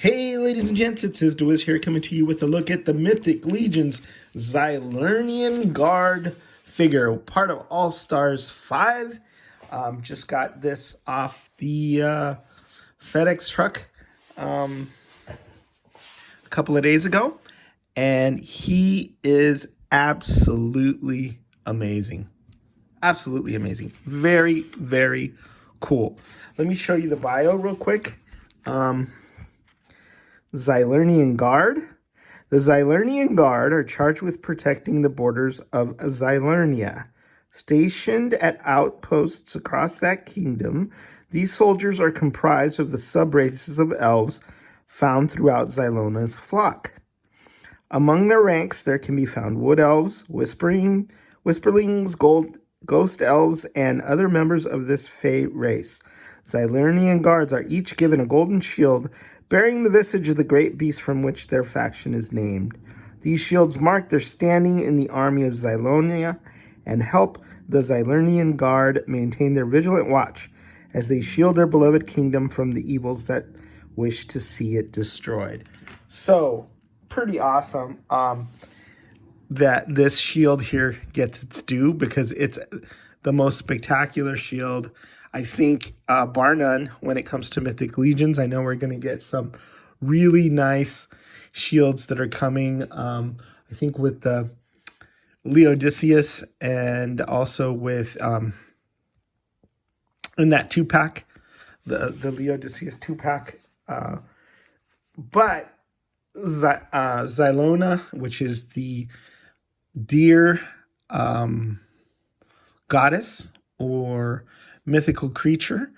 Hey, ladies and gents, it's Wiz here coming to you with a look at the Mythic Legion's Xylernian Guard figure, part of All Stars 5. Just got this off the FedEx truck a couple of days ago, and he is absolutely amazing. Absolutely amazing. Very, very cool. Let me show you the bio real quick. Xylernian Guard. The Xylernian Guard are charged with protecting the borders of Xylernia. Stationed at outposts across that kingdom, these soldiers are comprised of the sub-races of elves found throughout Xylonia's flock. Among their ranks, there can be found wood elves, whisperlings, ghost elves, and other members of this Fey race. Xylernian guards are each given a golden shield bearing the visage of the great beast from which their faction is named. These shields mark their standing in the army of Xylonia and help the Xylernian Guard maintain their vigilant watch as they shield their beloved kingdom from the evils that wish to see it destroyed. So, pretty awesome that this shield here gets its due, because it's the most spectacular shield, I think, bar none, when it comes to Mythic Legions. I know we're going to get some really nice shields that are coming, I think, with the Leodicius, and also with, in that 2-pack, the Leodicius 2-pack. But Xylona, which is the deer goddess or mythical creature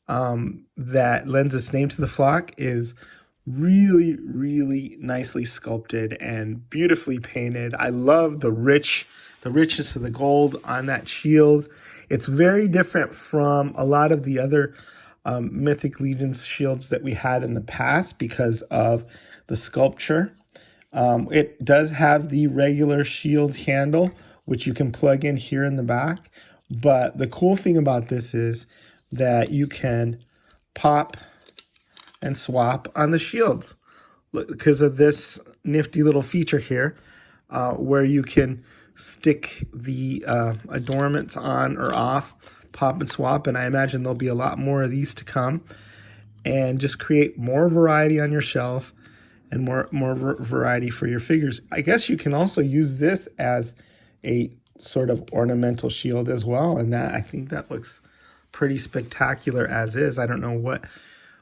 that lends its name to the flock, is really, really nicely sculpted and beautifully painted. I love the richness of the gold on that shield. It's very different from a lot of the other Mythic Legions shields that we had in the past because of the sculpture. It does have the regular shield handle, which you can plug in here in the back. But the cool thing about this is that you can pop and swap on the shields because of this nifty little feature here, where you can stick the adornments on or off, pop and swap. And I imagine there'll be a lot more of these to come, and just create more variety on your shelf and more variety for your figures. I guess you can also use this as a sort of ornamental shield as well, and that, I think that looks pretty spectacular as is. I don't know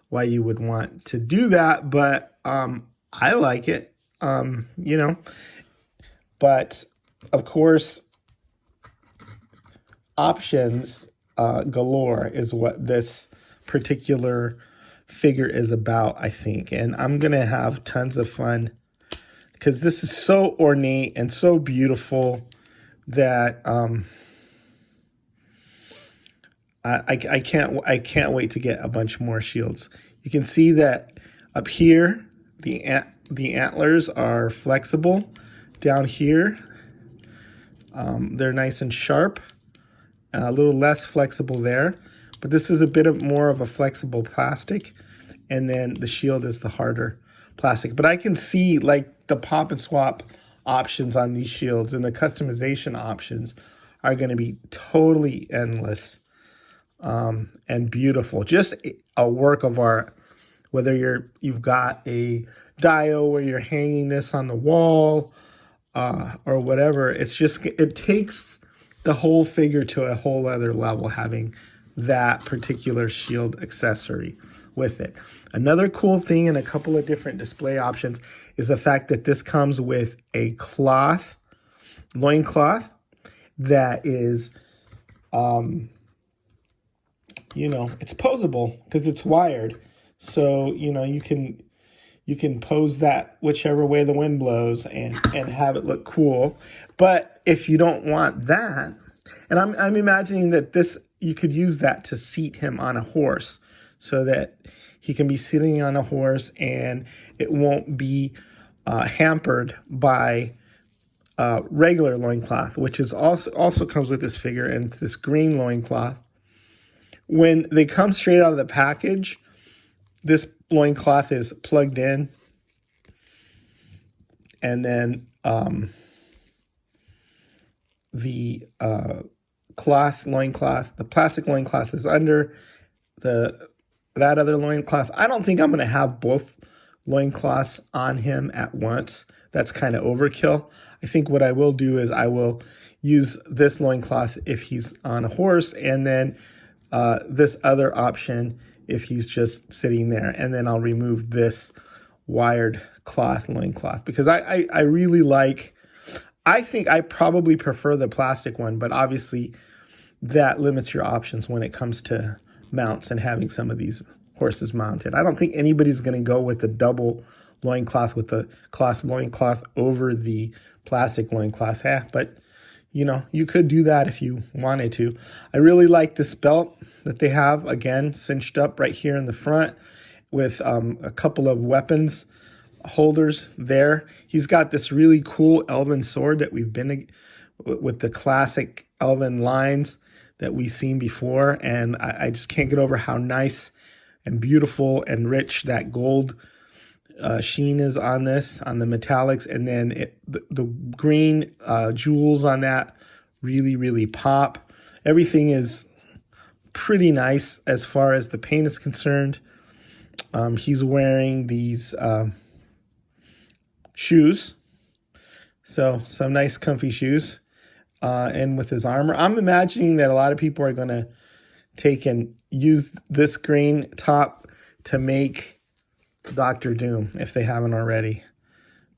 why you would want to do that, but I like it, you know. But of course, options galore is what this particular figure is about, I think, and I'm gonna have tons of fun because this is so ornate and so beautiful that I can't wait to get a bunch more shields. You can see that up here the antlers are flexible. Down here they're nice and sharp, a little less flexible there, but this is a bit of more of a flexible plastic, and then the shield is the harder plastic. But I can see like the pop and swap options on these shields, and the customization options are going to be totally endless and beautiful. Just a work of art. Whether you've got a dio where you're hanging this on the wall or whatever, it takes the whole figure to a whole other level having that particular shield accessory with it. Another cool thing, and a couple of different display options, is the fact that this comes with a loincloth that is, it's posable because it's wired. So, you can pose that whichever way the wind blows and have it look cool. But if you don't want that, and I'm imagining that you could use that to seat him on a horse so that he can be sitting on a horse and it won't be hampered by regular loincloth, which is also comes with this figure, and it's this green loincloth. When they come straight out of the package, this loincloth is plugged in, and then the loincloth, the plastic loincloth is under that other loincloth. I don't think I'm going to have both loincloths on him at once. That's kind of overkill. I think what I will do is I will use this loincloth if he's on a horse, and then this other option if he's just sitting there. And then I'll remove this wired loincloth, because I really like, I think I probably prefer the plastic one, but obviously that limits your options when it comes to mounts and having some of these horses mounted. I don't think anybody's going to go with the double loincloth with the cloth loincloth over the plastic loincloth. But you know, you could do that if you wanted to. I really like this belt that they have, again, cinched up right here in the front with a couple of weapons holders there. He's got this really cool elven sword that we've been with the classic elven lines that we've seen before, and I just can't get over how nice and beautiful and rich that gold sheen is on this, on the metallics, and then the green jewels on that really pop. Everything is pretty nice as far as the paint is concerned. He's wearing these shoes, so some nice comfy shoes, and with his armor. I'm imagining that a lot of people are going to take and use this green top to make Doctor Doom if they haven't already,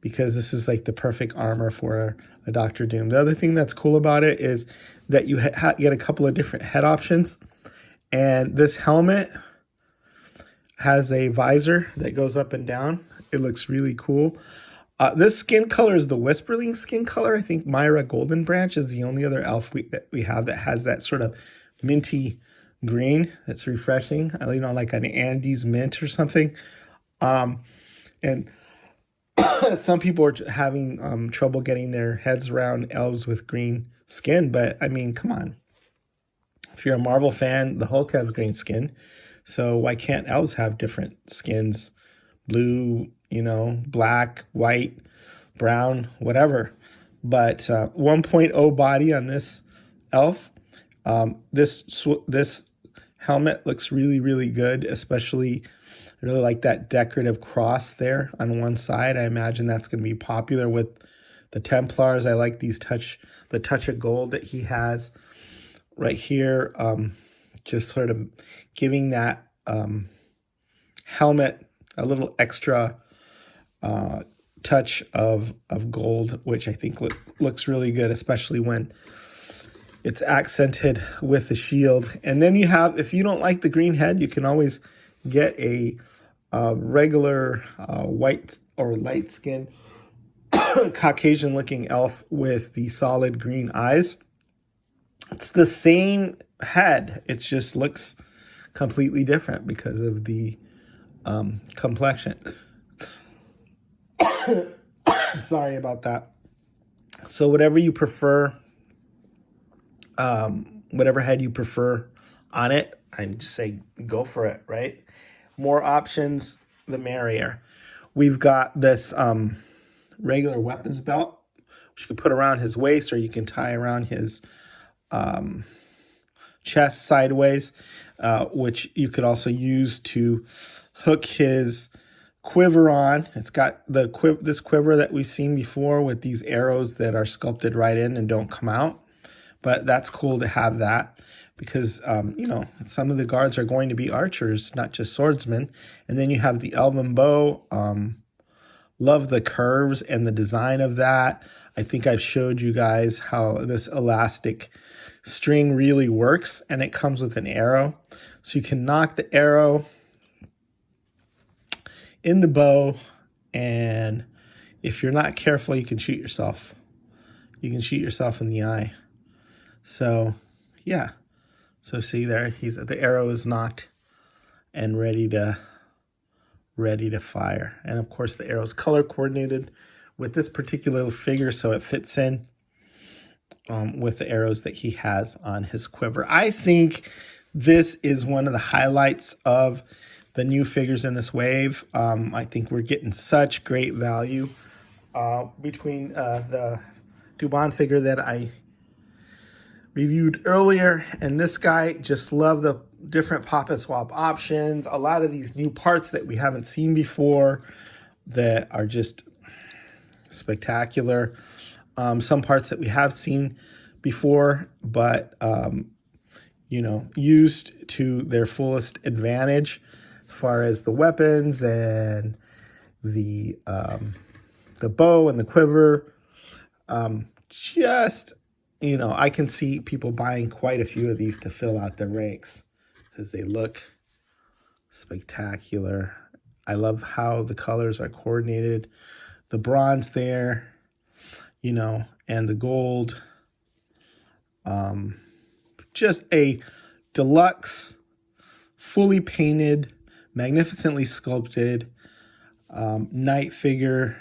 because this is like the perfect armor for a Doctor Doom. The other thing that's cool about it is that you get a couple of different head options, and this helmet has a visor that goes up and down. It looks really cool. This skin color is the Whisperling skin color. I think Myra Goldenbranch is the only other elf that we have that has that sort of minty green that's refreshing. You know, like an Andes mint or something. And some people are having trouble getting their heads around elves with green skin. But, I mean, come on. If you're a Marvel fan, the Hulk has green skin. So why can't elves have different skins? Blue, you know, black, white, brown, whatever. But 1.0 body on this elf. This helmet looks really good, especially I really like that decorative cross there on one side. I imagine that's going to be popular with the Templars. I like the touch of gold that he has right here. Just sort of giving that helmet a little extra touch of gold, which I think looks really good, especially when it's accented with the shield. And then you have, if you don't like the green head, you can always get a regular white or light skin Caucasian looking elf with the solid green eyes. It's the same head. It just looks completely different because of the complexion. Sorry about that. So whatever you prefer, whatever head you prefer on it, I just say go for it, right? More options, the merrier. We've got this regular weapons belt, which you can put around his waist, or you can tie around his chest sideways, which you could also use to hook his quiver on. It's got this quiver that we've seen before with these arrows that are sculpted right in and don't come out. But that's cool to have that, because, you know, some of the guards are going to be archers, not just swordsmen. And then you have the elven bow. Love the curves and the design of that. I think I've showed you guys how this elastic string really works, and it comes with an arrow. So you can knock the arrow in the bow, and if you're not careful, you can shoot yourself. You can shoot yourself in the eye. So, yeah. So see there, the arrow is knocked and ready to fire. And of course, the arrow is color coordinated with this particular figure, so it fits in with the arrows that he has on his quiver. I think this is one of the highlights of the new figures in this wave. I think we're getting such great value between the Dubon figure that I reviewed earlier and this guy. Just love the different pop and swap options. A lot of these new parts that we haven't seen before that are just spectacular. Some parts that we have seen before, but you know, used to their fullest advantage as far as the weapons and the bow and the quiver. Just, you know, I can see people buying quite a few of these to fill out their ranks because they look spectacular. I love how the colors are coordinated. The bronze there, you know, and the gold. Just a deluxe, fully painted, magnificently sculpted knight figure.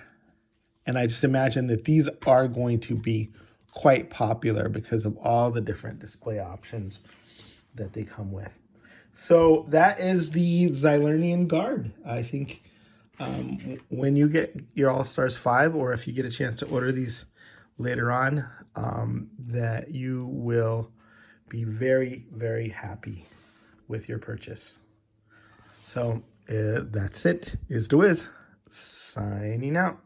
And I just imagine that these are going to be quite popular because of all the different display options that they come with. So that is the Xylernian Guard. I think when you get your All-Stars 5, or if you get a chance to order these later on, that you will be very, very happy with your purchase. So that's it. Is the Wiz signing out.